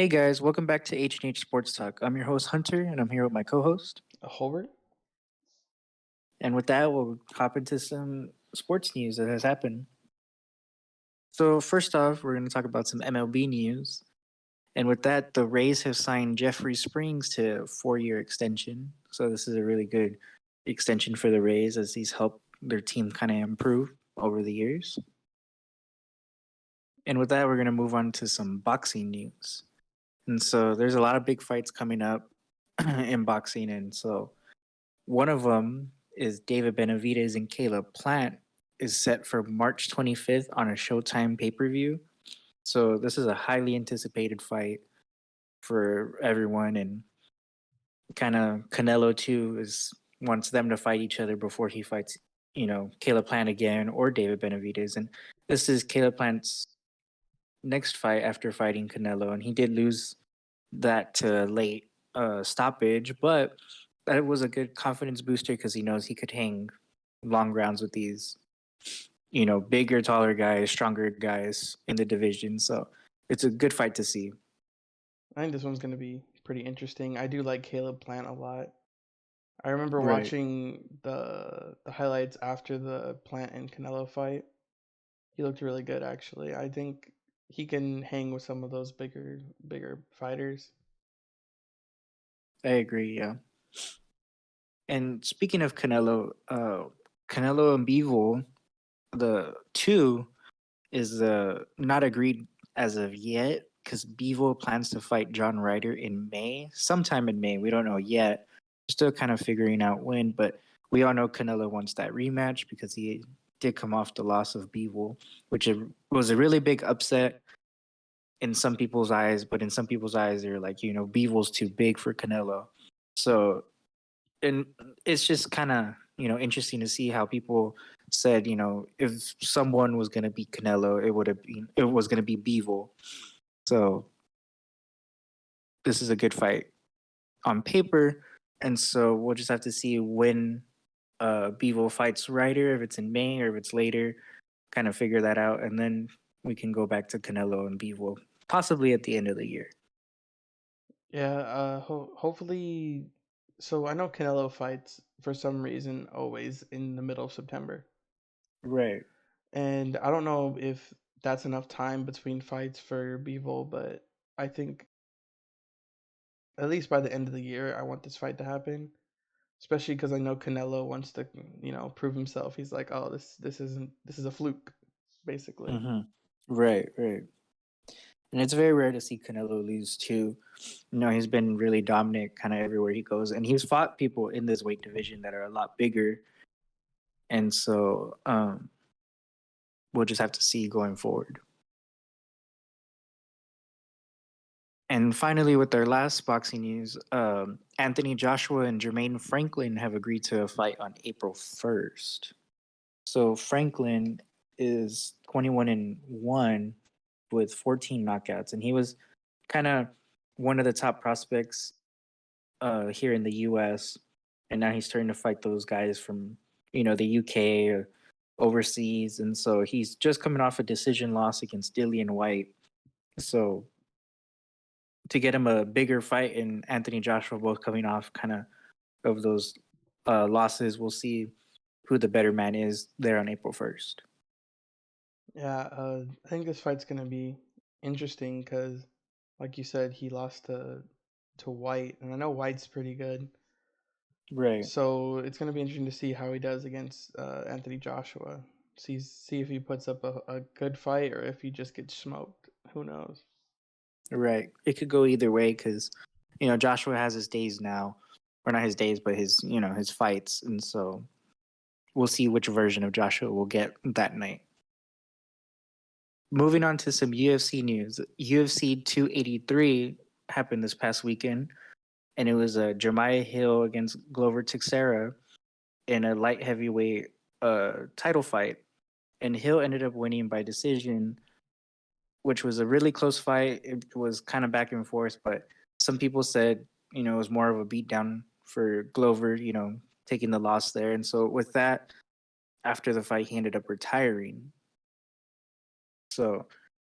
Hey guys, welcome back to H&H Sports Talk. I'm your host Hunter, and I'm here with my co-host. Hobart? And with that, we'll hop into some sports news that has happened. So first off, we're going to talk about some MLB news. And with that, the Rays have signed Jeffrey Springs to a 4-year extension. So this is a really good extension for the Rays as he's helped their team kind of improve over the years. And with that, we're going to move on to some boxing news. And so there's a lot of big fights coming up in boxing. And so one of them is David Benavidez and Caleb Plant is set for March 25th on a Showtime pay-per-view. So this is a highly anticipated fight for everyone, and kind of Canelo too is wants them to fight each other before he fights, Caleb Plant again or David Benavidez. And this is Caleb Plant's next fight after fighting Canelo, and he did lose that to late stoppage, but that was a good confidence booster because he knows he could hang long rounds with these, bigger, taller guys, stronger guys in the division. So it's a good fight to see. I think this one's going to be pretty interesting. I do like Caleb Plant a lot. I remember Right. watching the highlights after the Plant and Canelo fight. He looked really good actually. I think he can hang with some of those bigger fighters. I agree. Yeah. And speaking of Canelo, Canelo and Bivol, the two is not agreed as of yet because Bivol plans to fight John Ryder in May, sometime in May. We don't know yet. We're still kind of figuring out when, but we all know Canelo wants that rematch because he did come off the loss of Bivol, which was a really big upset in some people's eyes, but in some people's eyes, they're like, Bivol's too big for Canelo. So, and it's just kind of, interesting to see how people said, if someone was going to beat Canelo, it was going to be Bivol. So this is a good fight on paper. And so we'll just have to see when Bivol fights Ryder, if it's in May or if it's later, kind of figure that out. And then we can go back to Canelo and Bivol, possibly at the end of the year. Yeah, hopefully. So I know Canelo fights for some reason always in the middle of September. Right. And I don't know if that's enough time between fights for Bivol, but I think at least by the end of the year, I want this fight to happen. Especially because I know Canelo wants to, prove himself. He's like, oh, this is a fluke, basically. Mm-hmm. Right, right. And it's very rare to see Canelo lose too. He's been really dominant kind of everywhere he goes. And he's fought people in this weight division that are a lot bigger. And so we'll just have to see going forward. And finally, with our last boxing news, Anthony Joshua and Jermaine Franklin have agreed to a fight on April 1st. So Franklin is 21-1 with 14 knockouts, and he was kind of one of the top prospects here in the U.S. And now he's starting to fight those guys from the U.K. or overseas, and so he's just coming off a decision loss against Dillian White. So to get him a bigger fight and Anthony Joshua both coming off kind of those losses, we'll see who the better man is there on April 1st. Yeah, I think this fight's gonna be interesting because, like you said, he lost to White, and I know White's pretty good. Right. So it's gonna be interesting to see how he does against Anthony Joshua. See if he puts up a good fight or if he just gets smoked. Who knows? Right. It could go either way because, Joshua has his days now, or not his days, but his fights. And so we'll see which version of Joshua we'll get that night. Moving on to some UFC news. UFC 283 happened this past weekend, and it was Jeremiah Hill against Glover Teixeira in a light heavyweight title fight. And Hill ended up winning by decision, which was a really close fight. It was kind of back and forth, but some people said, it was more of a beatdown for Glover, taking the loss there. And so with that, after the fight, he ended up retiring. So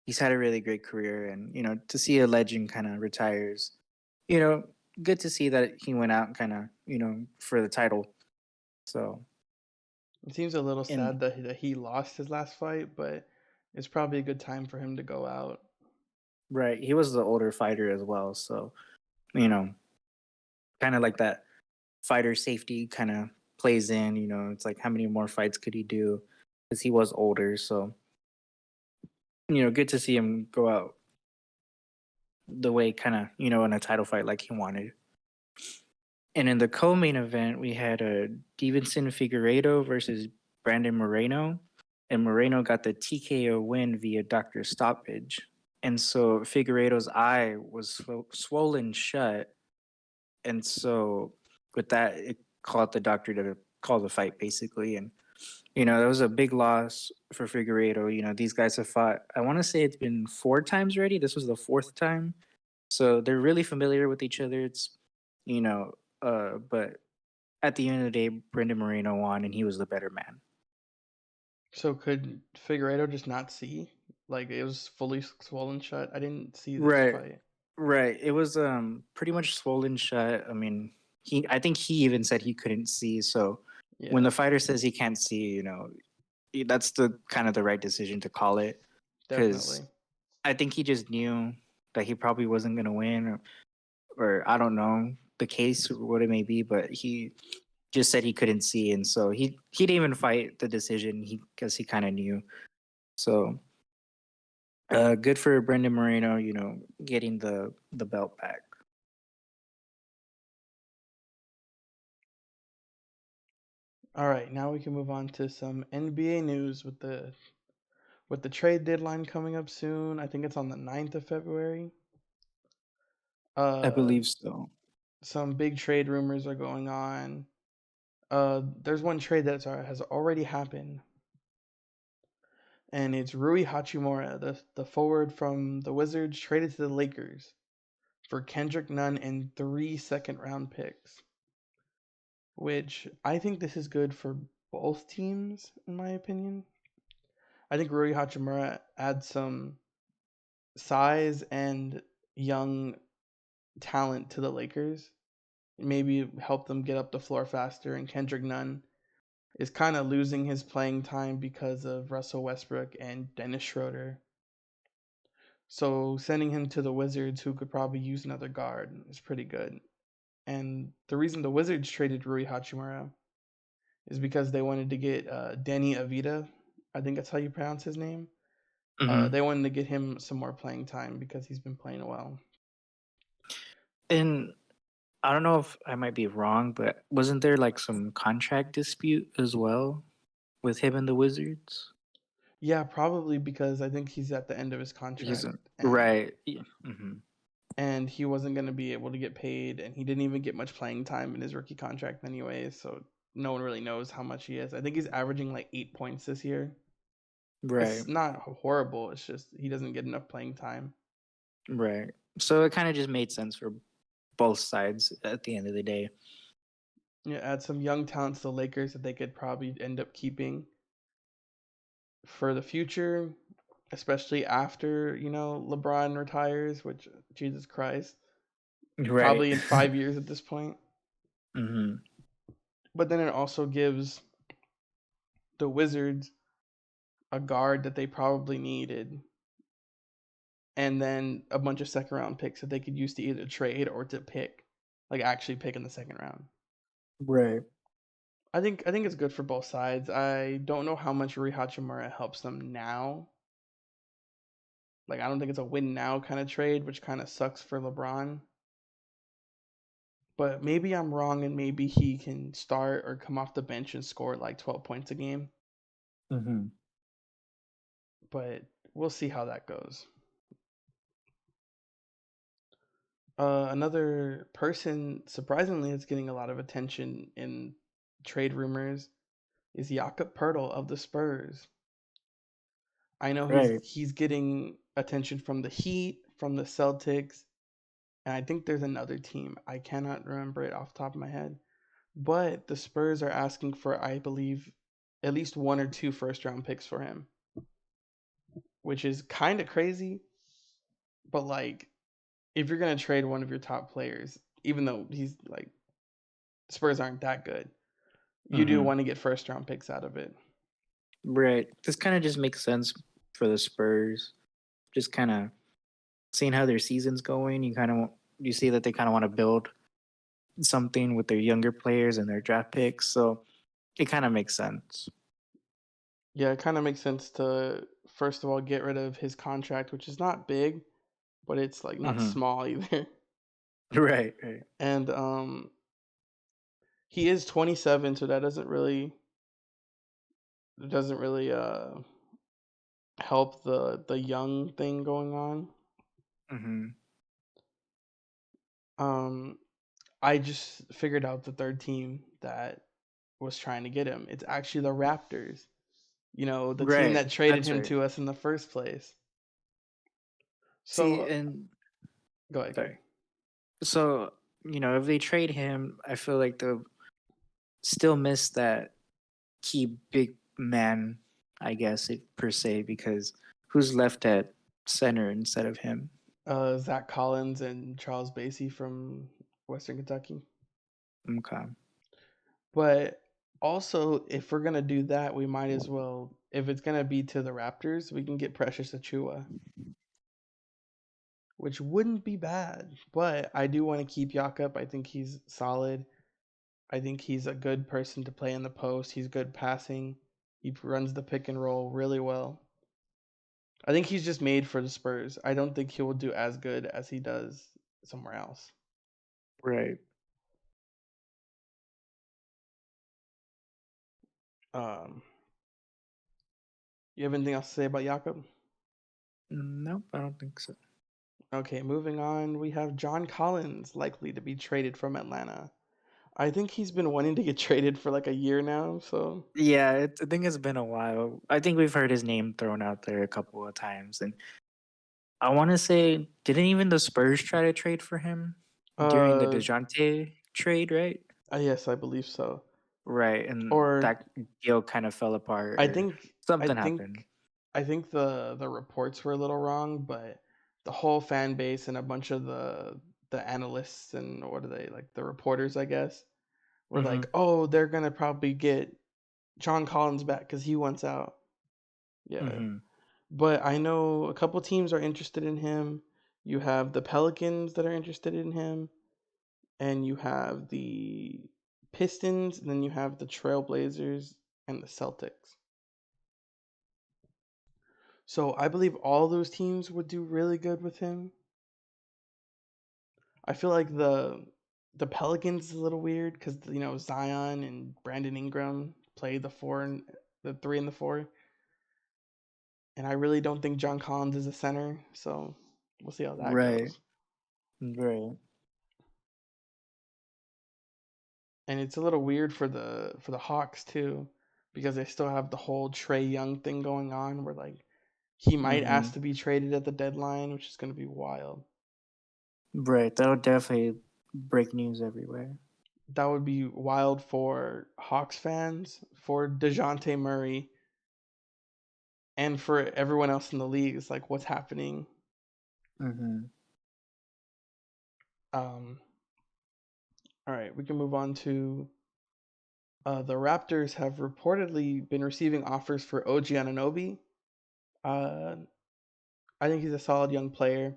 he's had a really great career, and to see a legend kind of retires, you know, good to see that he went out kind of for the title. So It seems a little and sad that he lost his last fight, but it's probably a good time for him to go out. right, he was the older fighter as well, so you know, kind of like that fighter safety kind of plays in. It's like how many more fights could he do because he was older. So good to see him go out the way kind of in a title fight like he wanted. And in the co-main event, we had a Stevenson Figueiredo versus Brandon Moreno, and Moreno got the TKO win via doctor stoppage. And so Figueiredo's eye was swollen shut, and so with that, it called the doctor to call the fight basically. And that was a big loss for Figueiredo. These guys have fought. I want to say it's been 4 times already. This was the fourth time, so they're really familiar with each other. It's but at the end of the day, Brendan Moreno won, and he was the better man. So could Figueredo just not see? Like it was fully swollen shut. I didn't see this Right, fight. right. It was pretty much swollen shut. I mean, I think he even said he couldn't see. So when Yeah, the fighter says he can't see, that's the kind of the right decision to call it, because definitely. I think he just knew that he probably wasn't going to win, or I don't know the case, what it may be, but he just said he couldn't see, and so he didn't even fight the decision. Because he kind of knew. So good for Brendan Moreno, getting the belt back. All right, now we can move on to some NBA news with the trade deadline coming up soon. I think it's on the 9th of February. I Uh believe so. some big trade rumors are going on. There's one trade that has already happened, and it's Rui Hachimura, the forward from the Wizards, traded to the Lakers for Kendrick Nunn and 3 second-round picks, which I think this is good for both teams, in my opinion. I think Rui Hachimura adds some size and young talent to the Lakers. Maybe help them get up the floor faster. And Kendrick Nunn is kind of losing his playing time because of Russell Westbrook and Dennis Schroeder. So sending him to the Wizards, who could probably use another guard, is pretty good. And the reason the Wizards traded Rui Hachimura is because they wanted to get Danny Avita. I think that's how you pronounce his name. Hmm. They wanted to get him some more playing time because he's been playing well. And I don't know if I might be wrong, but wasn't there like some contract dispute as well with him and the Wizards? Yeah, probably because I think he's at the end of his He's contract, and right. Yeah. Hmm. he wasn't going to be able to get paid, and he didn't even get much playing time in his rookie contract anyway, so no one really knows how much he is. I think he's averaging like 8 points this year. Right. It's not horrible. It's just he doesn't get enough playing time. Right. So it kind of just made sense for both sides at the end of the day. Yeah, add some young talent to the Lakers that they could probably end up keeping for the future, especially after LeBron retires. Which Jesus Christ, Right. probably in 5 years at this point. Hmm. But then it also gives the Wizards a guard that they probably needed, and then a bunch of second round picks that they could use to either trade or to pick, like actually pick in the second round. Right. I think it's good for both sides. I don't know how much Rui Hachimura helps them now. Like I don't think it's a win now kind of trade, which kind of sucks for LeBron. But maybe I'm wrong, and maybe he can start or come off the bench and score like 12 points a game. Hmm. But we'll see how that goes. Another person, surprisingly, is getting a lot of attention in trade rumors is Jakob Pertl of the Spurs. I know he's Right. he's getting attention from the Heat, from the Celtics, and I think there's another team. I cannot remember it off the top of my head. But the Spurs are asking for, I believe, at least one or two first round picks for him. which is kind of crazy. But like, if you're gonna trade one of your top players, even though he's like Spurs aren't that good, you do Hmm. want to get first round picks out of it. Right. This kind of just makes sense for the Spurs. Just kind of seeing how their season's going. You see that they kind of want to build something with their younger players and their draft picks. So it kind of makes sense. Yeah, it kind of makes sense to first of all get rid of his contract, which is not big, but it's like not Hmm. small either. Right. Right. And he is 27, so that doesn't really help the young thing going on. Hmm. Um, I just figured out the third team that was trying to get him. It's actually the Raptors. You know, the team Right. that traded That's him right. to us in the first place. See, So and go ahead, go ahead. sorry. So, if they trade him, I feel like they'll still miss that key big man, I guess, per se, because who's left at center instead of him? Zach Collins and Charles Bassey from Western Kentucky. Okay. But also, if we're gonna do that, we might as well. If it's gonna be to the Raptors, we can get Precious Achua, which wouldn't be bad. But I do want to keep Jakob. I think he's solid. I think he's a good person to play in the post. He's good passing. He runs the pick and roll really well. I think he's just made for the Spurs. I don't think he will do as good as he does somewhere else. Right. Um, you have anything else to say about Jakob? Nope, I don't think so. Okay, moving on. We have John Collins likely to be traded from Atlanta. I think he's been wanting to get traded for like a year now. So, Yeah, I think it's been a while. I think we've heard his name thrown out there a couple of times, and I want to say, didn't even the Spurs try to trade for him during the uh, Dejounte trade, right? yes, I believe so. Right, and Or that deal kind of fell apart, I or think, I something happened. think, I think the reports were a little wrong, but the whole fan base and a bunch of the analysts and what are they like the reporters, I guess, were Hmm. like, oh, they're gonna probably get John Collins back because he wants out. Yeah, Hmm. but I know a couple teams are interested in him. You have the Pelicans that are interested in him, and you have the Pistons, and then you have the Trailblazers and the Celtics. So I believe all those teams would do really good with him. I feel like the Pelicans is a little weird because Zion and Brandon Ingram play the four and the three and the four, and I really don't think John Collins is a center. So we'll see how that Right, goes. right. And it's a little weird for the Hawks too, because they still have the whole Trey Young thing going on, where like he might Hmm. ask to be traded at the deadline, which is going to be wild. Right, that would definitely break news everywhere. That would be wild for Hawks fans, for DeJounte Murray, and for everyone else in the league. It's like what's happening. Hmm. Um, all right, we can move on to the Raptors have reportedly been receiving offers for OG Anunoby. Uh, I think he's a solid young player.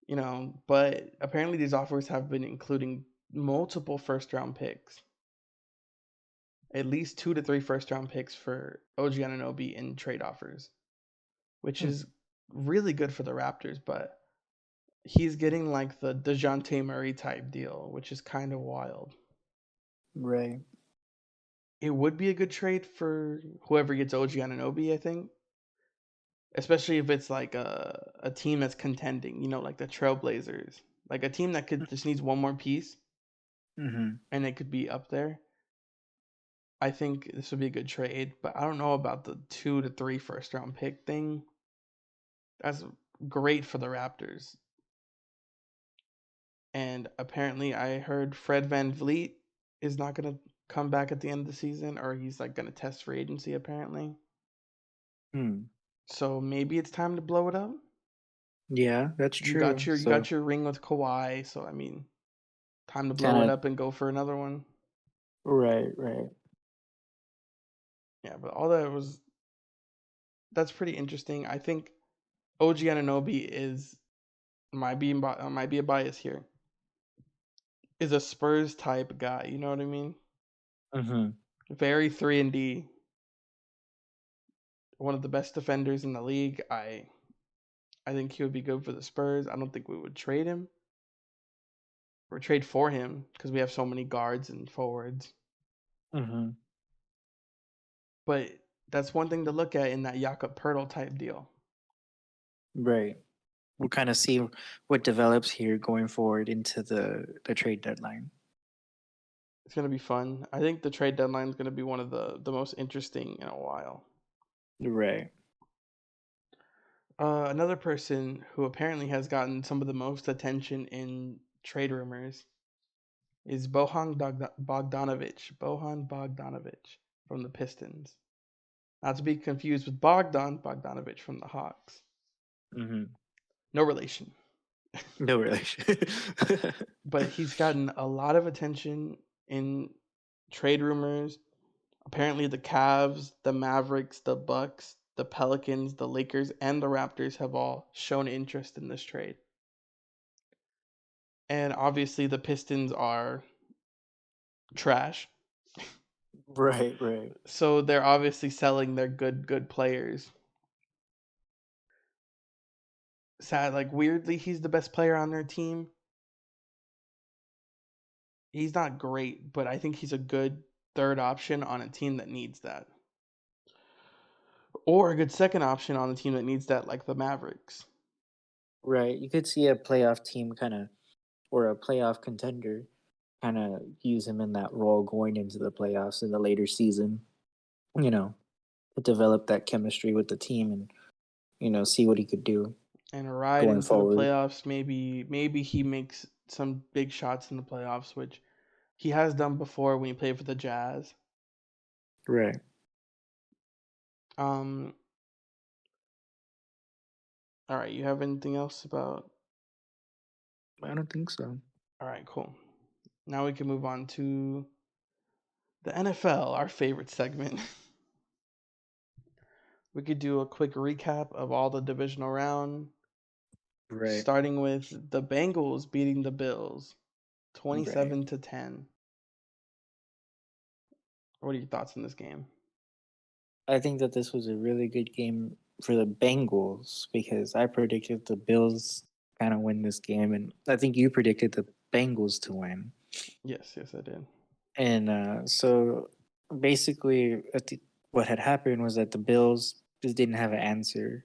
But apparently these offers have been including multiple first round picks, at least 2 to 3 first round picks for OG Anunoby in trade offers, which Hmm. is really good for the Raptors. But he's getting like the DeJounte Murray type deal, which is kind of wild. Right. It would be a good trade for whoever gets OG Anunoby, I think, especially if it's like a team that's contending, like the Trailblazers, like a team that could just needs one more piece Hmm. and it could be up there. I think this would be a good trade, but I don't know about the 2 to 3 first round pick thing. That's great for the Raptors. And apparently, I heard Fred Van Vliet is not going to come back at the end of the season, or he's like going to test free agency, apparently. Hmm. So maybe it's time to blow it up. Yeah, that's true. You So got your ring with Kawhi, so I mean, time to kind blow it of up and go for another one. right, right. Yeah, but all that was that's pretty interesting. I think OG Ananobi is might be a bias here. Is a Spurs type guy. You know what I mean? Mm-hmm. Very 3-and-D. One of the best defenders in the league. I think he would be good for the Spurs. I don't think we would trade him or trade for him because we have so many guards and forwards. Mm-hmm. But that's one thing to look at in that Jakob Pertl type deal. Right. We'll kind of see what develops here going forward into the trade deadline. It's gonna be fun. I think the trade deadline is gonna be one of the most interesting in a while. Right. Another person who apparently has gotten some of the most attention in trade rumors is Bohan Bogdanovic from the Pistons. Not to be confused with Bogdan Bogdanovic from the Hawks. Mm-hmm. No relation. No relation. But he's gotten a lot of attention in trade rumors. Apparently the Cavs, the Mavericks, the Bucks, the Pelicans, the Lakers, and the Raptors have all shown interest in this trade. And obviously the Pistons are trash. Right, right. So they're obviously selling their good players. Sad, like weirdly, he's the best player on their team. He's not great, but I think he's a good third option on a team that needs that. Or a good second option on a team that needs that, like the Mavericks. Right. You could see a playoff team kind of, or a playoff contender kind of use him in that role going into the playoffs in the later season, you know, to develop that chemistry with the team and, see what he could do And a ride going into the forward. playoffs. Maybe he makes some big shots in the playoffs, which he has done before when he played for the Jazz. Right. Um, all right, you have anything else about? I don't think so. All right, cool. Now we can move on to the NFL, our favorite segment. We could do a quick recap of all the divisional round, Right. starting with the Bengals beating the Bills Right. 27-10. What are your thoughts on this game? I think that this was a really good game for the Bengals because I predicted the Bills kind of win this game, and I think you predicted the Bengals to win. Yes, I did. And so basically, what had happened was that the Bills just didn't have an answer.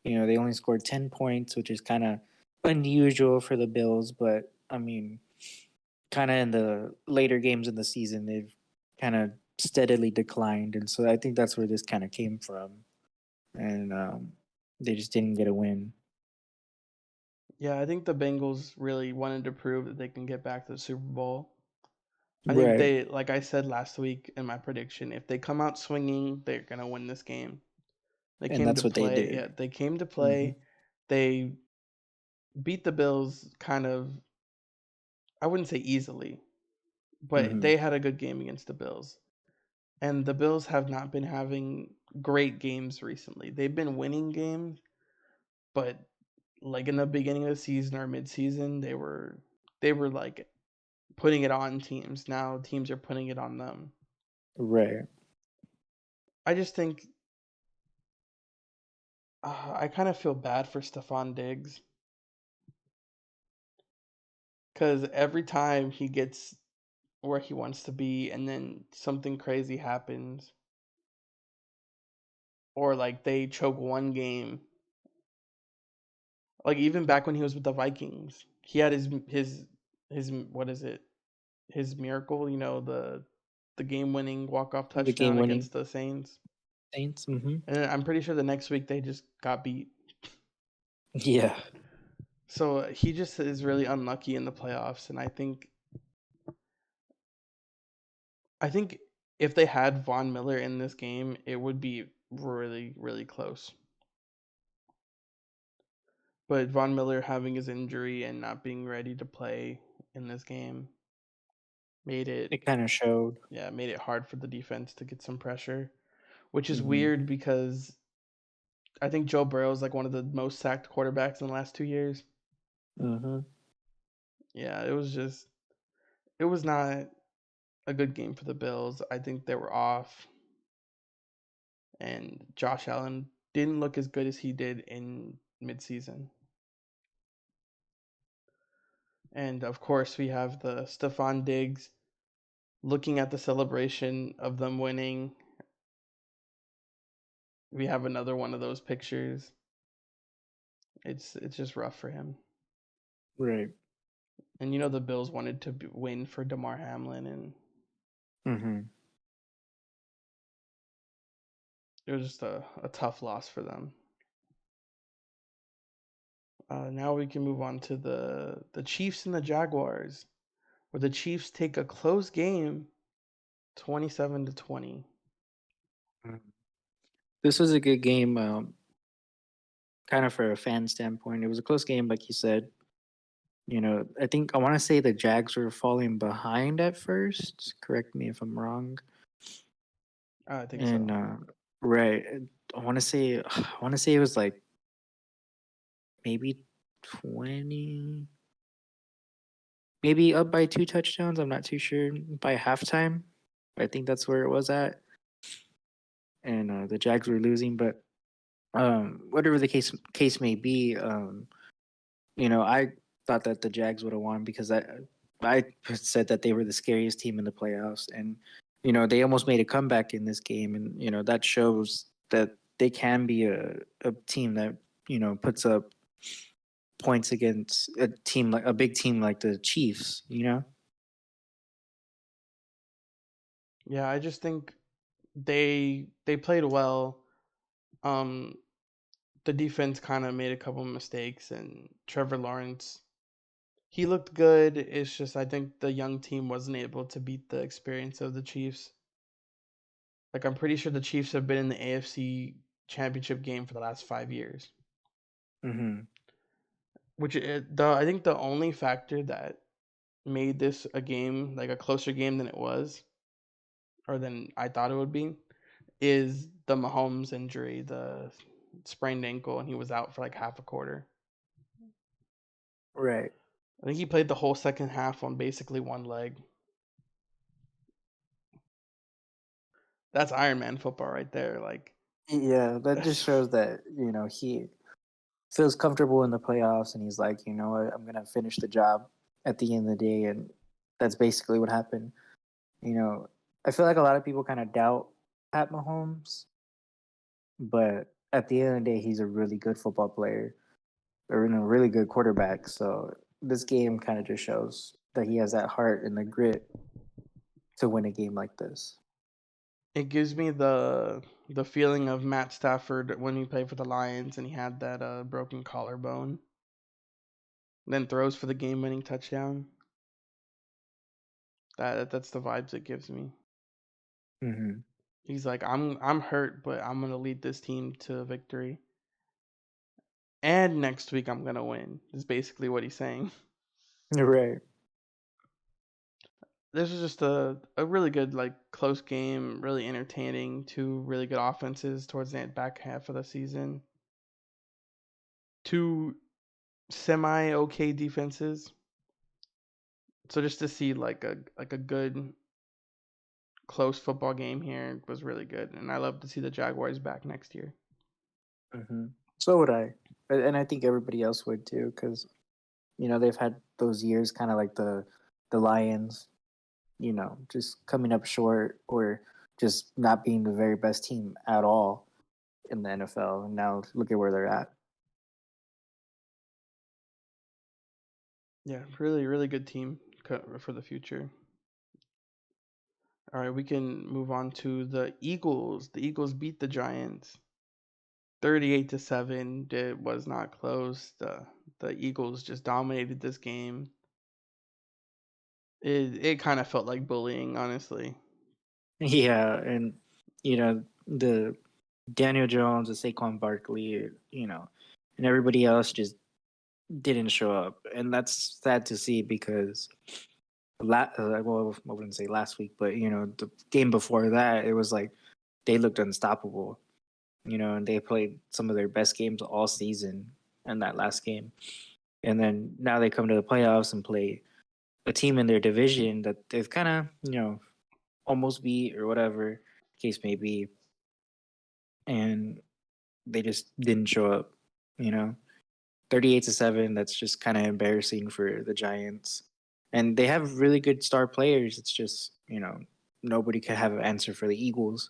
They only scored 10 points, which is kind of unusual for the Bills, but I mean, kind of in the later games in the season, they've kind of steadily declined. And so I think that's where this kind of came from. And they just didn't get a win. Yeah, I think the Bengals really wanted to prove that they can get back to the Super Bowl. I think Right. they, like I said last week in my prediction, if they come out swinging, they're gonna win this game. They And came to that's what they play. did. Yeah, they came to Hmm. play. They beat the Bills kind of, I wouldn't say easily, but Hmm. they had a good game against the Bills. And the Bills have not been having great games recently. They've been winning games, but like in the beginning of the season or mid-season, they were like putting it on teams. Now teams are putting it on them. Right. I just think I kind of feel bad for Stephon Diggs because every time he gets where he wants to be and then something crazy happens or like they choke one game, like even back when he was with the Vikings, he had his what is it, his miracle, the game winning walk off The game touchdown winning against the Saints. Saints. Hmm. And I'm pretty sure the next week they just got beat. Yeah. So he just is really unlucky in the playoffs, and I think if they had Von Miller in this game, it would be really, really close. But Von Miller having his injury and not being ready to play in this game made it It kind of showed. made it hard for the defense to get some pressure, which is Hmm. weird because I think Joe Burrow is like one of the most sacked quarterbacks in the last 2 years. Hmm. Yeah, it was not a good game for the Bills. I think they were off, and Josh Allen didn't look as good as he did in midseason. And of course, we have the Stephon Diggs looking at the celebration of them winning. We have another one of those pictures. It's just rough for him. Right. And you know the Bills wanted to win for Damar Hamlin, and Hmm. it was just a tough loss for them. Now we can move on to the Chiefs and the Jaguars, where the Chiefs take a close game, 27-20. This was a good game, kind of for a fan standpoint. It was a close game, like you said. I think I want to say the Jags were falling behind at first. Correct me if I'm wrong. I think And so. right, I want to say it was like maybe 20, maybe up by 2 touchdowns. I'm not too sure by halftime. I think that's where it was at, and the Jags were losing. But whatever the case may be, I thought that the Jags would have won because I said that they were the scariest team in the playoffs, and they almost made a comeback in this game, and that shows that they can be a team that puts up points against a big team like the Chiefs. Yeah, I just think they played well. Um, the defense kind of made a couple mistakes, and Trevor Lawrence he looked good. It's just I think the young team wasn't able to beat the experience of the Chiefs. Like I'm pretty sure the Chiefs have been in the AFC Championship game for the last 5 years, Hmm. I think the only factor that made this a game like a closer game than it was or than I thought it would be is the Mahomes injury, the sprained ankle, and he was out for like half a quarter. Right. I think he played the whole second half on basically one leg. That's Iron Man football right there. Like Yeah, that just shows that he feels comfortable in the playoffs, and he's like, you know what, I'm gonna finish the job at the end of the day, and that's basically what happened. You know, I feel like a lot of people kind of doubt Pat Mahomes, but at the end of the day, he's a really good football player or a really good quarterback. So this game kind of just shows that he has that heart and the grit to win a game like this. it gives me the feeling of Matt Stafford when he played for the Lions and he had that broken collarbone, then throws for the game-winning touchdown. That's the vibes it gives me. Hmm. He's like, I'm hurt, but I'm gonna lead this team to victory. And next week I'm gonna win. Is basically what he's saying. Right. This was just a really good like close game, really entertaining. Two really good offenses towards the back half of the season. Two semi okay defenses. So just to see like a good close football game here was really good, and I love to see the Jaguars back next year. Hmm. So would I, and I think everybody else would too, because they've had those years, kind of like the Lions, just coming up short or just not being the very best team at all in the NFL. And now look at where they're at. Yeah, really really good team for the future. All right, we can move on to the Eagles. The Eagles beat the Giants 38-7. It was not close. The Eagles just dominated this game. It kind of felt like bullying, honestly. Yeah, and the Daniel Jones, the Saquon Barkley, and everybody else just didn't show up, and that's sad to see because well, I wouldn't say last week, but the game before that, it was like they looked unstoppable. And they played some of their best games all season in that last game. And then now they come to the playoffs and play a team in their division that they've kind of, almost beat or whatever case may be. And they just didn't show up, you know. 38-7, that's just kind of embarrassing for the Giants. And they have really good star players. It's just, nobody could have an answer for the Eagles.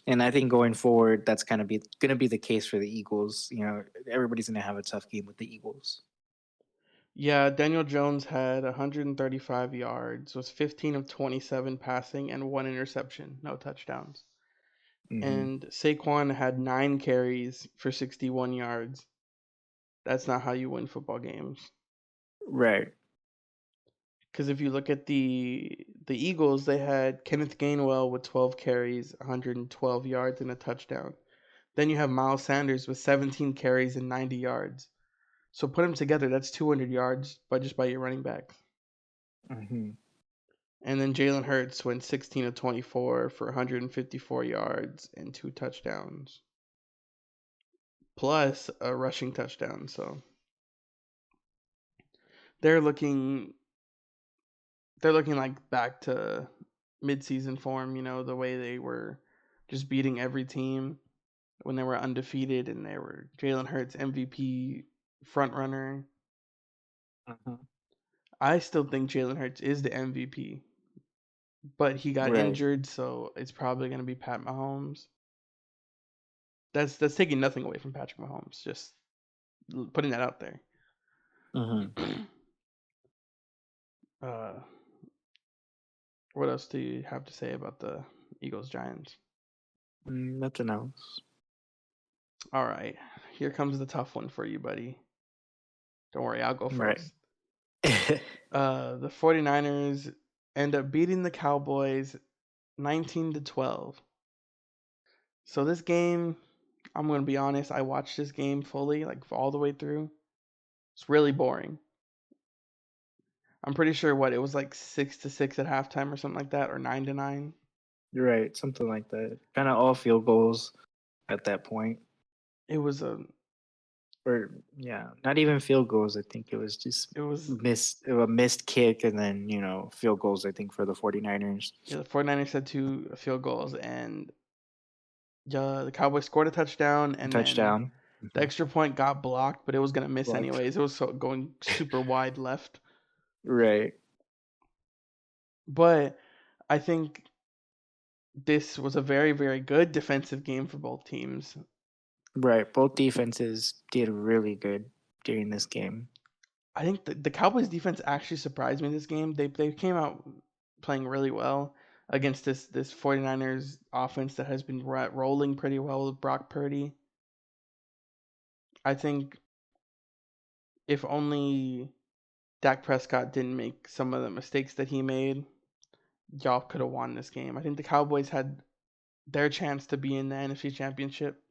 And I think going forward, that's kind of going to be the case for the Eagles. Everybody's going to have a tough game with the Eagles. Yeah, Daniel Jones had 135 yards, was 15 of 27 passing, and one interception, no touchdowns. Mm-hmm. And Saquon had 9 carries for 61 yards. That's not how you win football games. Right. Because if you look at the Eagles, they had Kenneth Gainwell with 12 carries, 112 yards, and a touchdown. Then you have Miles Sanders with 17 carries and 90 yards. So put them together, that's 200 yards by your running back. Mm-hmm. And then Jalen Hurts went 16 of 24 for 154 yards and 2 touchdowns, plus a rushing touchdown. So they're looking they're looking like back to midseason form. The way they were just beating every team when they were undefeated and they were Jalen Hurts MVP front runner. Mm-hmm. I still think Jalen Hurts is the MVP, but he got Right. injured, so it's probably going to be Pat Mahomes. That's taking nothing away from Patrick Mahomes. Just putting that out there. Mm-hmm. uh, what else do you have to say about the Eagles Giants? Nothing else. All right, here comes the tough one for you, buddy. Don't worry, I'll go Right. first. The 49ers end up beating the Cowboys 19-12. So this game, I'm going to be honest, I watched this game fully, like all the way through. It's really boring. I'm pretty sure it was like 6-6 at halftime or something like that, or 9-9. You're right. Something like that. Kind of all field goals at that point. It was a Or yeah, not even field goals. I think it was just it was a missed kick and then, field goals, I think, for the 49ers. yeah, the 49ers had 2 field goals, and the Cowboys scored a touchdown, and then Touchdown. the Mm-hmm. extra point got blocked, but it was gonna miss Blocked. anyways. It was going super wide left. Right. But I think this was a very, very good defensive game for both teams. Right. Both defenses did really good during this game. I think the Cowboys defense actually surprised me this game. They came out playing really well against this 49ers offense that has been rolling pretty well with Brock Purdy. I think if only Dak Prescott didn't make some of the mistakes that he made, y'all could have won this game. I think the Cowboys had their chance to be in the NFC Championship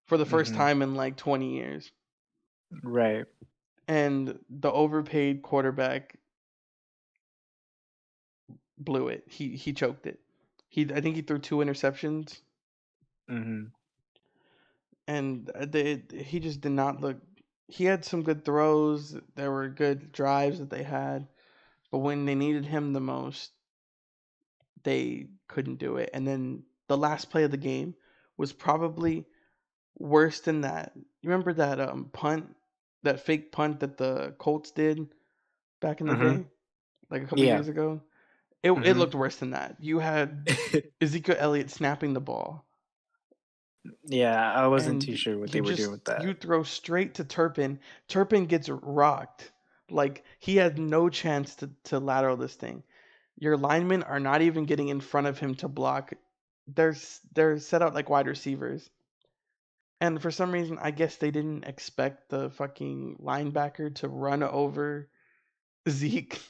for the first Mm-hmm. time in like 20 years. Right. And the overpaid quarterback blew it. He choked it. I think he threw 2 interceptions, Mm-hmm. and he just did not look. He had some good throws. There were good drives that they had, but when they needed him the most, they couldn't do it. And then the last play of the game was probably worse than that. You remember that punt, that fake punt that the Colts did back in the Mm-hmm. day, like a couple Yeah. years ago? It Mm-hmm. looked worse than that. You had Ezekiel Elliott snapping the ball, Yeah, I wasn't too and sure what they were doing with you that. throw straight to Turpin. Turpin gets rocked. Like he had no chance to lateral this thing. Your linemen are not even getting in front of him to block. They're set out like wide receivers. And for some reason, I guess they didn't expect the fucking linebacker to run over Zeke.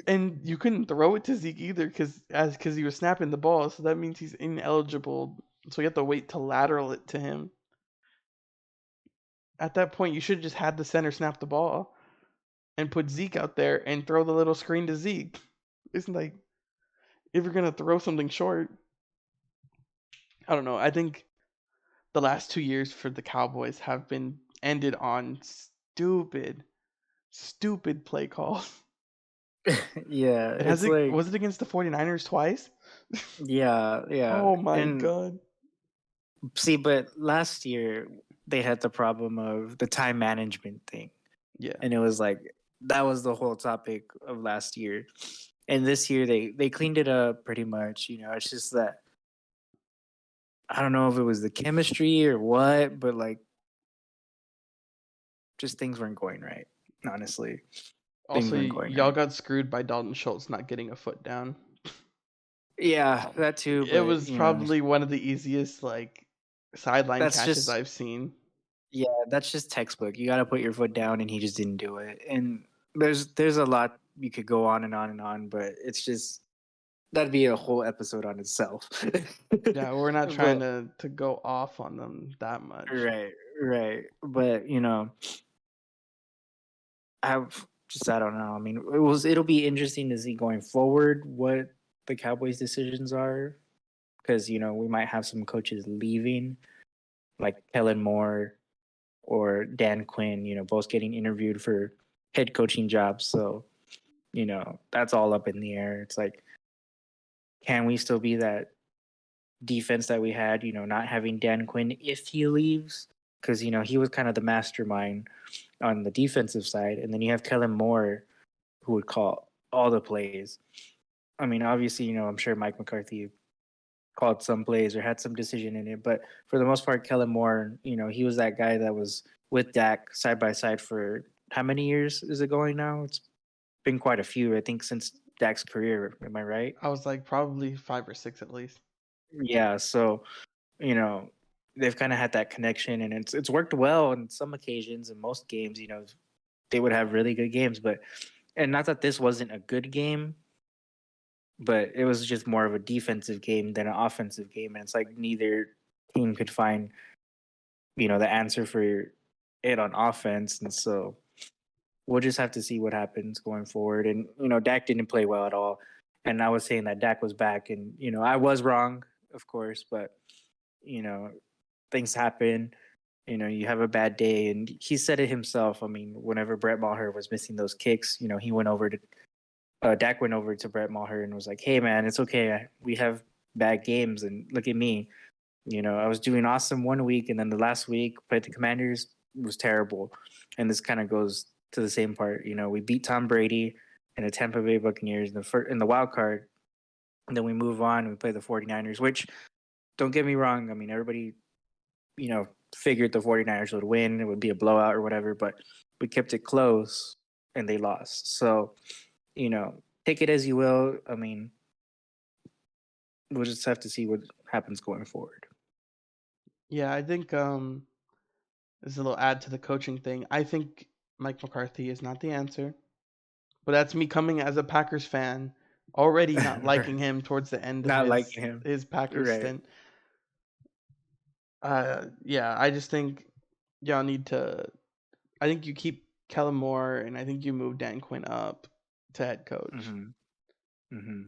And you couldn't throw it to Zeke either because he was snapping the ball, so that means he's ineligible. So you have to wait to lateral it to him. At that point, you should have just had the center snap the ball and put Zeke out there and throw the little screen to Zeke. It's like if you're gonna throw something short, I don't know. I think the last 2 years for the Cowboys have been ended on stupid play calls. Yeah, It has it's it like was it against the 49ers twice? yeah. Oh my And god. see, but last year they had the problem of the time management thing. Yeah. And it was like that was the whole topic of last year. And this year they cleaned it up pretty much. It's just that I don't know if it was the chemistry or what, but like just things weren't going right. Honestly, things Also, weren't going y'all right. got screwed by Dalton Schultz not getting a foot down. Yeah, that too. It But was probably one of the easiest like sideline that's catches just I've seen. yeah, that's just textbook. You got to put your foot down, and he just didn't do it. And there's a lot you could go on and on and on, but it's just that'd be a whole episode on itself. Yeah, we're not trying But to go off on them that much. right, right. But I don't know. I mean, it'll be interesting to see going forward what the Cowboys' decisions are because we might have some coaches leaving, like Kellen Moore or Dan Quinn. Both getting interviewed for head coaching jobs. So that's all up in the air. It's like, can we still be that defense that we had? Not having Dan Quinn if he leaves because he was kind of the mastermind on the defensive side, and then you have Kellen Moore who would call all the plays. I mean, obviously, I'm sure Mike McCarthy called some plays or had some decision in it, but for the most part, Kellen Moore, he was that guy that was with Dak side by side for how many years is it going now? It's been quite a few, I think, since Dak's career. Am I right? I was like probably 5 or 6 at least. Yeah. So, you know, they've kind of had that connection, and it's worked well on some occasions. In most games, they would have really good games, but and not that this wasn't a good game, but it was just more of a defensive game than an offensive game, and it's like neither team could find the answer for it on offense, and so we'll just have to see what happens going forward. And Dak didn't play well at all, and I was saying that Dak was back, and I was wrong, of course, but you know things happen. You have a bad day, and he said it himself. I mean, whenever Brett Maher was missing those kicks, he went over to Dak went over to Brett Maher and was like, "Hey, man, it's okay. We have bad games, and look at me. I was doing awesome one week, and then the last week played the Commanders was terrible." And this kind of goes to the same part. We beat Tom Brady and the Tampa Bay Buccaneers in the wild card, and then we move on and we play the 49ers, which don't get me wrong. I mean, everybody, figured the 49ers would win. It would be a blowout or whatever, but we kept it close and they lost. So, take it as you will. I mean, we'll just have to see what happens going forward. Yeah, I think this is a little add to the coaching thing. I think Mike McCarthy is not the answer, but that's me coming as a Packers fan, already not liking him towards the end of Not his liking him. his Packers Right. stint. Yeah, I just think y'all need to. I think you keep Kellen Moore, and I think you move Dan Quinn up to head coach, Mm-hmm.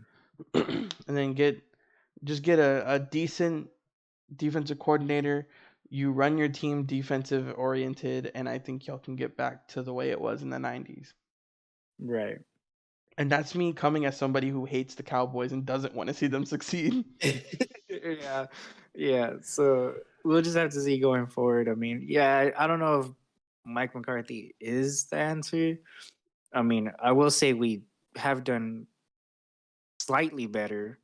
Mm-hmm. and then get a decent defensive coordinator. You run your team defensive oriented, and I think y'all can get back to the way it was in the 90s. Right. And that's me coming as somebody who hates the Cowboys and doesn't want to see them succeed. Yeah. Yeah. So we'll just have to see going forward. I mean, yeah, I don't know if Mike McCarthy is the answer. I mean, I will say we have done slightly better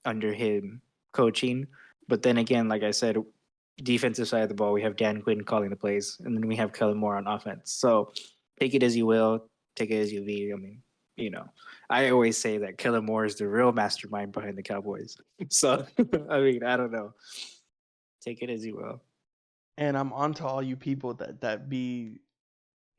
under him coaching. But then again, like I said, defensive side of the ball, we have Dan Quinn calling the plays, and then we have Kellen Moore on offense. So take it as you will, take it as you be. I mean, I always say that Kellen Moore is the real mastermind behind the Cowboys. So, I mean, I don't know. Take it as you will. And I'm on to all you people that be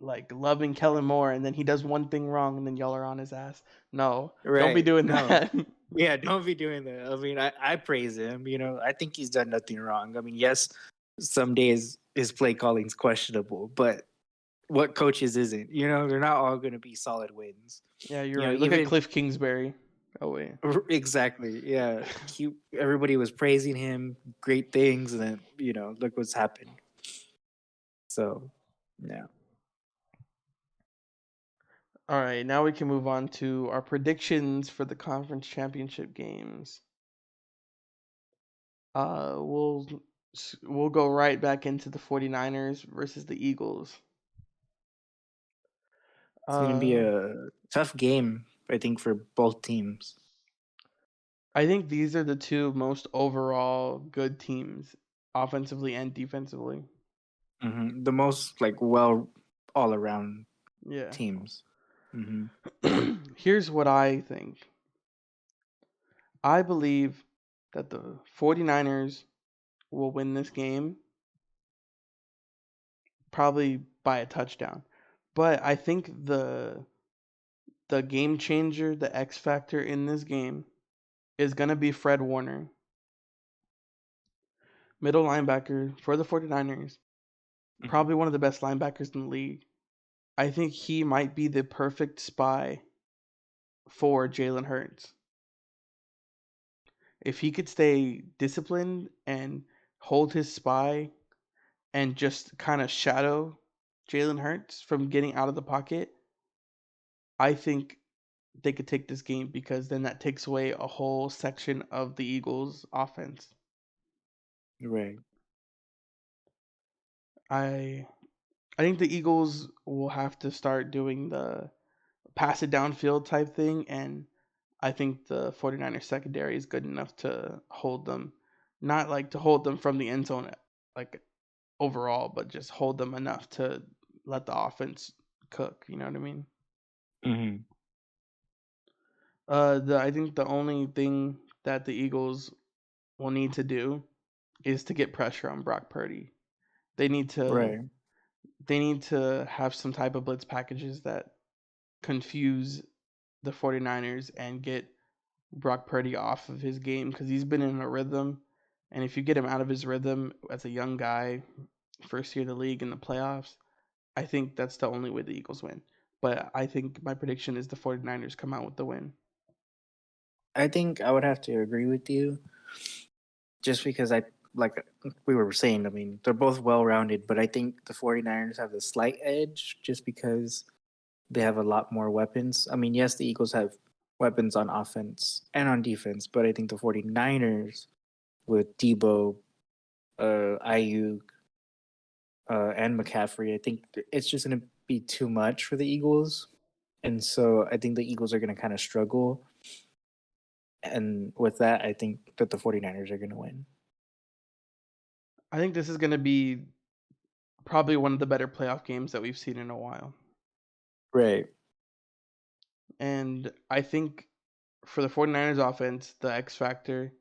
like loving Kellen Moore, and then he does one thing wrong, and then y'all are on his ass. No, don't be Right. doing No. that. Yeah, don't be doing that. I mean, I praise him. I think he's done nothing wrong. I mean, yes, some days his play calling's questionable, but what coaches isn't? You know, they're not all going to be solid wins. Yeah, you're You know, right. Look at even Cliff Kingsbury. Oh wait. exactly, yeah. Everybody was praising him, great things, and then look what's happened. So, yeah. All right, now we can move on to our predictions for the conference championship games. Uh, we'll we'll go right back into the 49ers versus the Eagles. It's going to be Uh, a tough game, I think, for both teams. I think these are the two most overall good teams, offensively and defensively. The most like well all around Yeah. teams. Hmm. Here's what I think. I believe that the 49ers will win this game probably by a touchdown. But I think the game changer, the X factor in this game is going to be Fred Warner, middle linebacker for the 49ers, Hmm. probably one of the best linebackers in the league. I think he might be the perfect spy for Jalen Hurts. If he could stay disciplined and hold his spy and just kind of shadow Jalen Hurts from getting out of the pocket, I think they could take this game because then that takes away a whole section of the Eagles' offense. Right. I I think the Eagles will have to start doing the pass it downfield type thing, and I think the 49ers secondary is good enough to hold them. Not like to hold them from the end zone like overall, but just hold them enough to let the offense cook, you know what I mean? Hmm. I think the only thing that the Eagles will need to do is to get pressure on Brock Purdy. They need to Right. they need to have some type of blitz packages that confuse the 49ers and get Brock Purdy off of his game because he's been in a rhythm. And if you get him out of his rhythm as a young guy, first year of the league in the playoffs, I think that's the only way the Eagles win. But I think my prediction is the 49ers come out with the win. I think I would have to agree with you just because like we were saying, I mean, they're both well rounded, but I think the 49ers have the slight edge just because they have a lot more weapons. I mean, yes, the Eagles have weapons on offense and on defense, but I think the 49ers with Debo, Ayuk, and McCaffrey, I think it's just going to be too much for the Eagles. And so I think the Eagles are going to kind of struggle. And with that, I think that the 49ers are going to win. I think this is going to be probably one of the better playoff games that we've seen in a while. Right. And I think for the 49ers offense, the X factor,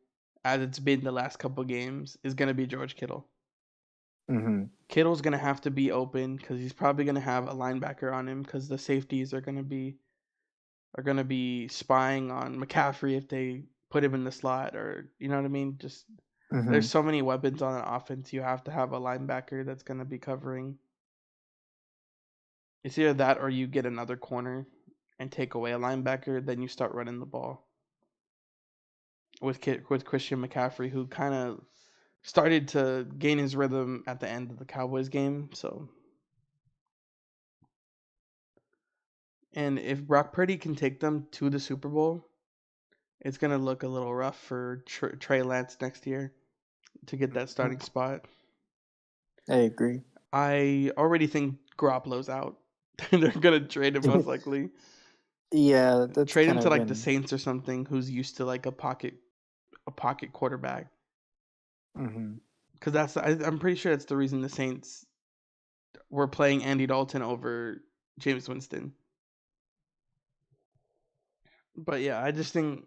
as it's been the last couple games, is going to be George Kittle. Mm-hmm. Kittle's going to have to be open because he's probably going to have a linebacker on him because the safeties are going to be spying on McCaffrey if they put him in the slot or you know what I mean. Just there's Mm-hmm. so many weapons on an offense. You have to have a linebacker that's going to be covering. It's either that or you get another corner and take away a linebacker, then you start running the ball with Christian McCaffrey, who kind of started to gain his rhythm at the end of the Cowboys game. So, and if Brock Purdy can take them to the Super Bowl, it's gonna look a little rough for Trey Lance next year to get that starting spot. I agree. I already think Garoppolo's out. They're gonna trade him most likely. Yeah, that's Trade him kind to of like the been. Saints or something, who's used to like a pocket quarterback. Mm-hmm. Because I'm pretty sure that's the reason the Saints were playing Andy Dalton over James Winston. But yeah, I just think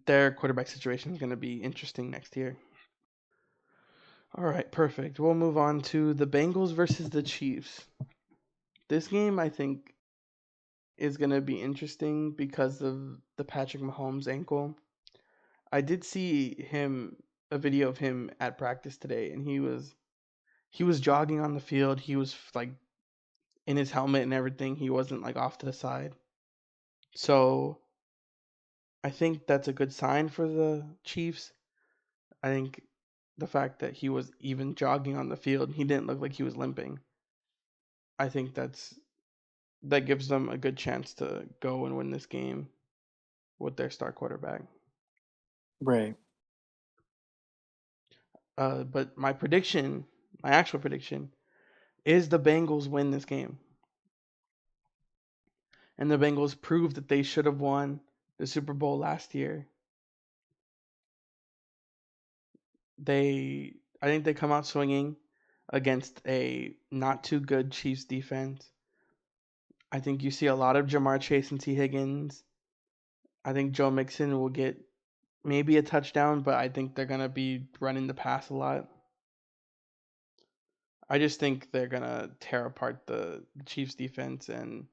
their quarterback situation is going to be interesting next year. All right, perfect. We'll move on to the Bengals versus the Chiefs. This game, I think, is going to be interesting because of the Patrick Mahomes ankle. I did see a video of him at practice today, and he was he was jogging on the field. He was like in his helmet and everything. He wasn't like off to the side. So I think that's a good sign for the Chiefs. I think the fact that he was even jogging on the field, he didn't look like he was limping. I think that gives them a good chance to go and win this game with their star quarterback. Right. But my actual prediction, is the Bengals win this game, and the Bengals prove that they should have won the Super Bowl last year. I think they come out swinging against a not too good Chiefs defense. I think you see a lot of Jamar Chase and T Higgins. I think Joe Mixon will get maybe a touchdown, but I think they're gonna be running the pass a lot. I just think they're gonna tear apart the Chiefs defense, and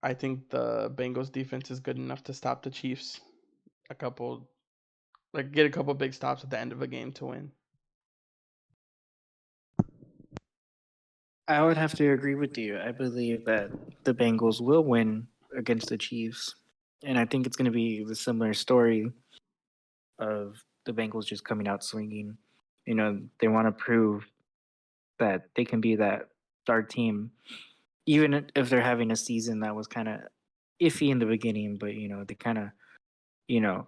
I think the Bengals defense is good enough to stop the Chiefs a couple, like get a couple big stops at the end of a game to win. I would have to agree with you. I believe that the Bengals will win against the Chiefs. And I think it's going to be the similar story of the Bengals just coming out swinging. They want to prove that they can be that dark team, even if they're having a season that was kind of iffy in the beginning, but, they kind of, you know,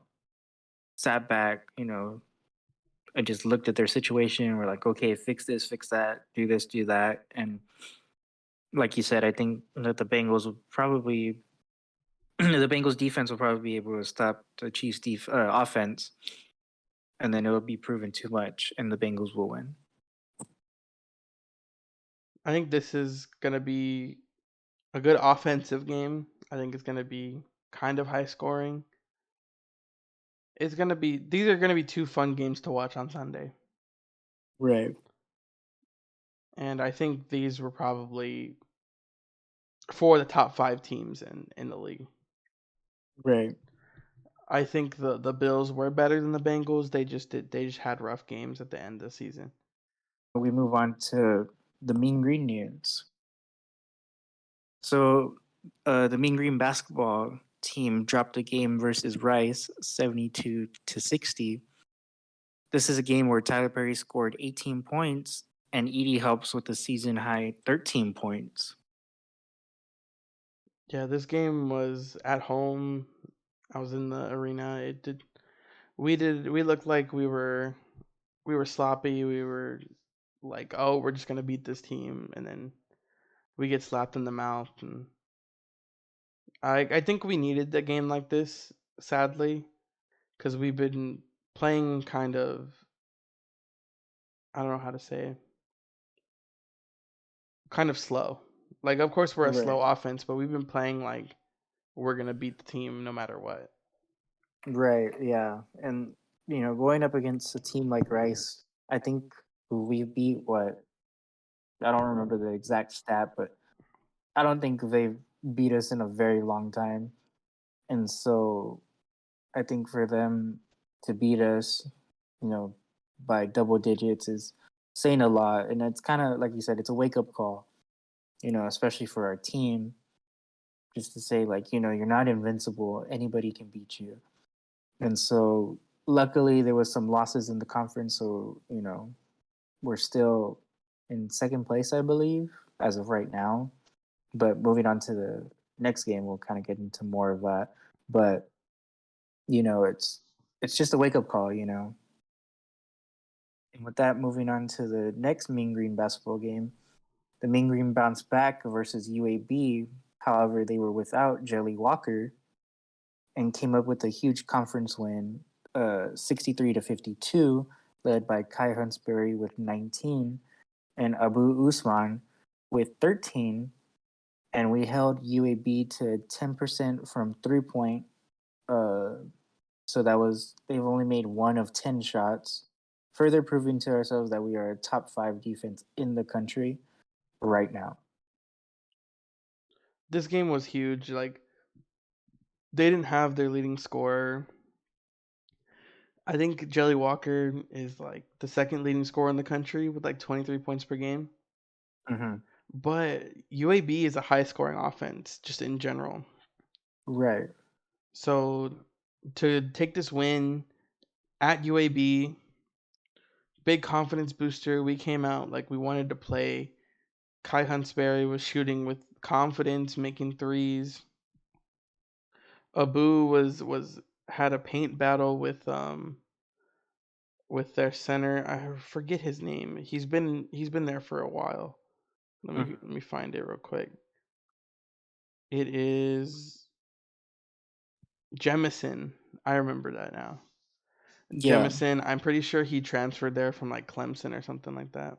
sat back, and just looked at their situation and were like, okay, fix this, fix that, do this, do that. And like you said, I think that the Bengals will probably the Bengals defense will probably be able to stop the Chiefs offense, and then it'll be proven too much, and the Bengals will win. I think this is gonna be a good offensive game. I think it's gonna be kind of high scoring. These are gonna be two fun games to watch on Sunday. Right, And I think these were probably four of the top five teams in the league. right. I think the Bills were better than the Bengals. They just had rough games at the end of the season. We move on to the Mean Green news. So, the Mean Green basketball team dropped a game versus Rice, 72-60. This is a game where Tyler Perry scored 18 points, and Edie helps with a season high 13 points. Yeah, this game was at home. I was in the arena. We looked like we were sloppy. We were like, oh, we're just gonna beat this team, and then we get slapped in the mouth. And I think we needed a game like this, sadly, because we've been playing kind of, I don't know how to say, kind of slow. Like, of course, we're a slow Right. offense, but we've been playing like we're gonna beat the team no matter what. Right, yeah. And, going up against a team like Rice, I think we beat what? I don't remember the exact stat, but I don't think they've beat us in a very long time. And so I think for them to beat us, you know, by double digits is saying a lot. And it's kind of, like you said, it's a wake up call, especially for our team, just to say, like, you're not invincible. Anybody can beat you. And so luckily there was some losses in the conference. So, we're still in second place, I believe, as of right now. But moving on to the next game, we'll kind of get into more of that. But it's just a wake up call. And with that, moving on to the next Mean Green basketball game, the Mean Green bounced back versus UAB. However, they were without Jelly Walker and came up with a huge conference win, 63-52, led by Kai Hunsberry with 19 and Abu Usman with 13. And we held UAB to 10% from 3 point. Uh, so they've only made one of 10 shots, further proving to ourselves that we are a top 5 defense in the country right now. This game was huge. Like, they didn't have their leading scorer. I think Jelly Walker is like the second leading scorer in the country with like 23 points per game. Hmm. But UAB is a high scoring offense just in general. Right. So to take this win at UAB, big confidence booster. We came out like we wanted to play. Kai Huntsberry was shooting with confidence, making threes. Abu was had a paint battle with their center. I forget his name. He's been there for a while. Let Hmm. me find it real quick. It is Jemison. I remember that now. Yeah. Jemison. I'm pretty sure he transferred there from like Clemson or something like that.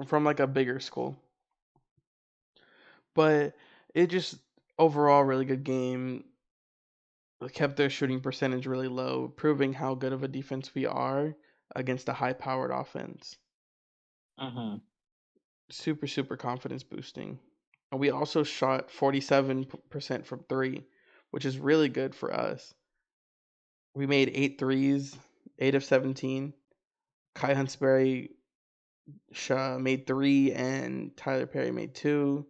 From like a bigger school. But it just overall really good game. Kept their shooting percentage really low, proving how good of a defense we are against a high powered offense. Hmm. Super, super confidence boosting. And we also shot 47% from three, which is really good for us. We made eight threes, 8 of 17. Kai Huntsberry made three, and Tyler Perry made two.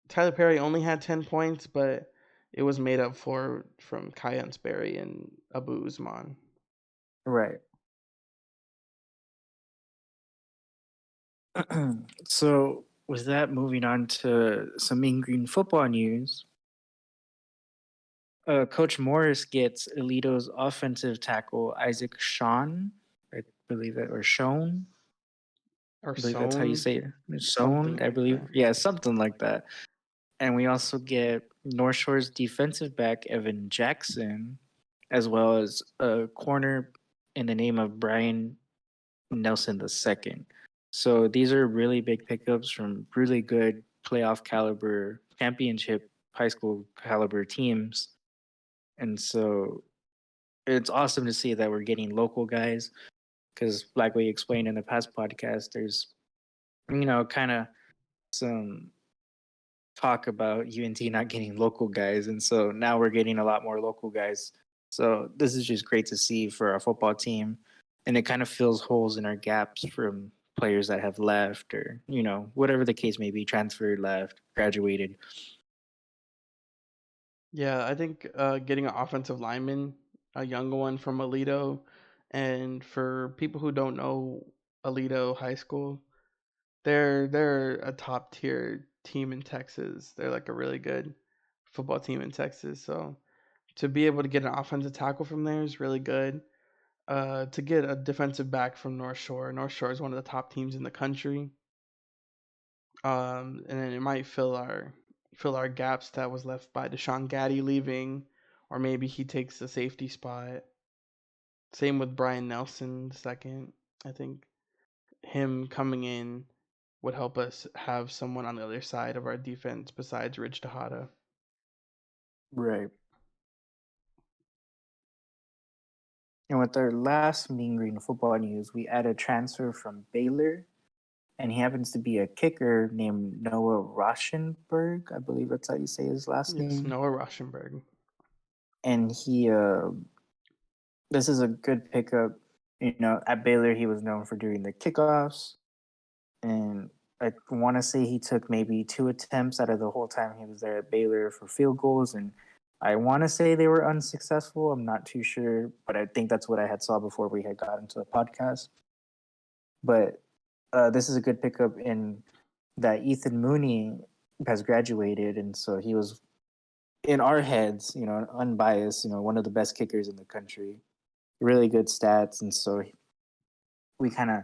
Tyler Perry only had 10 points, but it was made up for from Kai Huntsberry and Abu Usman. Right. So, with that, moving on to some Mean Green football news. Coach Morris gets Alito's offensive tackle Isaac Sean, I believe it, or Schoen. Or I believe that's how you Sown, say it. Schoen, something I like believe. that. Yeah, something like that. And we also get North Shore's defensive back Evan Jackson, as well as a corner in the name of Brian Nelson II. So these are really big pickups from really good playoff caliber, championship high school caliber teams. And so it's awesome to see that we're getting local guys because, like we explained in the past podcast, there's, kind of some talk about UNT not getting local guys. And so now we're getting a lot more local guys. So this is just great to see for our football team. And it kind of fills holes in our gaps from players that have left or, whatever the case may be, transferred, left, graduated. Yeah, I think getting an offensive lineman, a young one from Alito, and for people who don't know Alito High School, they're a top tier team in Texas. They're like a really good football team in Texas. So to be able to get an offensive tackle from there is really good. To get a defensive back from North Shore. North Shore is one of the top teams in the country. And then it might fill our gaps that was left by Deshaun Gaddy leaving, or maybe he takes the safety spot. Same with Brian Nelson second. I think him coming in would help us have someone on the other side of our defense besides Rich Tejada. Right. And with our last Mean Green football news, we add a transfer from Baylor, and he happens to be a kicker named Noah Rauschenberg. I believe that's how you say his last Yes, name. Noah Rauschenberg. And this is a good pickup. At Baylor, he was known for doing the kickoffs, and I want to say he took maybe two attempts out of the whole time he was there at Baylor for field goals, and I want to say they were unsuccessful. I'm not too sure, but I think that's what I had saw before we had got into the podcast. But this is a good pickup in that Ethan Mooney has graduated, and so he was in our heads, unbiased, one of the best kickers in the country, really good stats, and so we kind of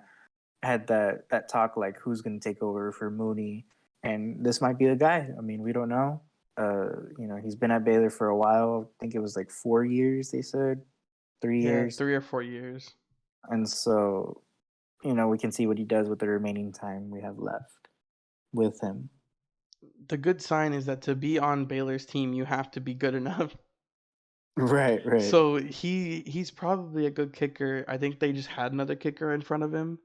had that talk like who's going to take over for Mooney, and this might be the guy. I mean, we don't know. He's been at Baylor for a while. I think it was like 4 years. They said three Yeah, years, 3 or 4 years. and so we can see what he does with the remaining time we have left with him. The good sign is that to be on Baylor's team, you have to be good enough. Right, right. So he's probably a good kicker. I think they just had another kicker in front of him,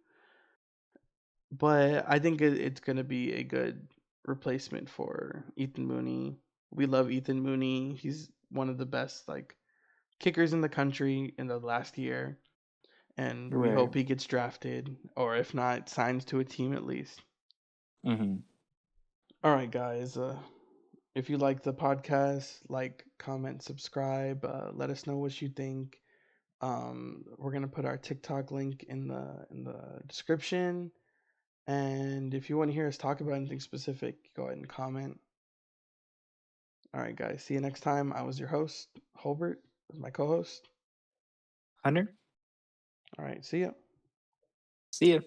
but I think it's gonna be a good replacement for Ethan Mooney. We love Ethan Mooney. He's one of the best like kickers in the country in the last year, and we Right. hope he gets drafted, or if not, signs to a team at least. Mm-hmm. All right, guys. If you like the podcast, like, comment, subscribe. Let us know what you think. We're gonna put our TikTok link in the description. And if you want to hear us talk about anything specific, go ahead and comment. All right, guys. See you next time. I was your host, Holbert, was my co-host. Hunter, All right, see ya. see ya.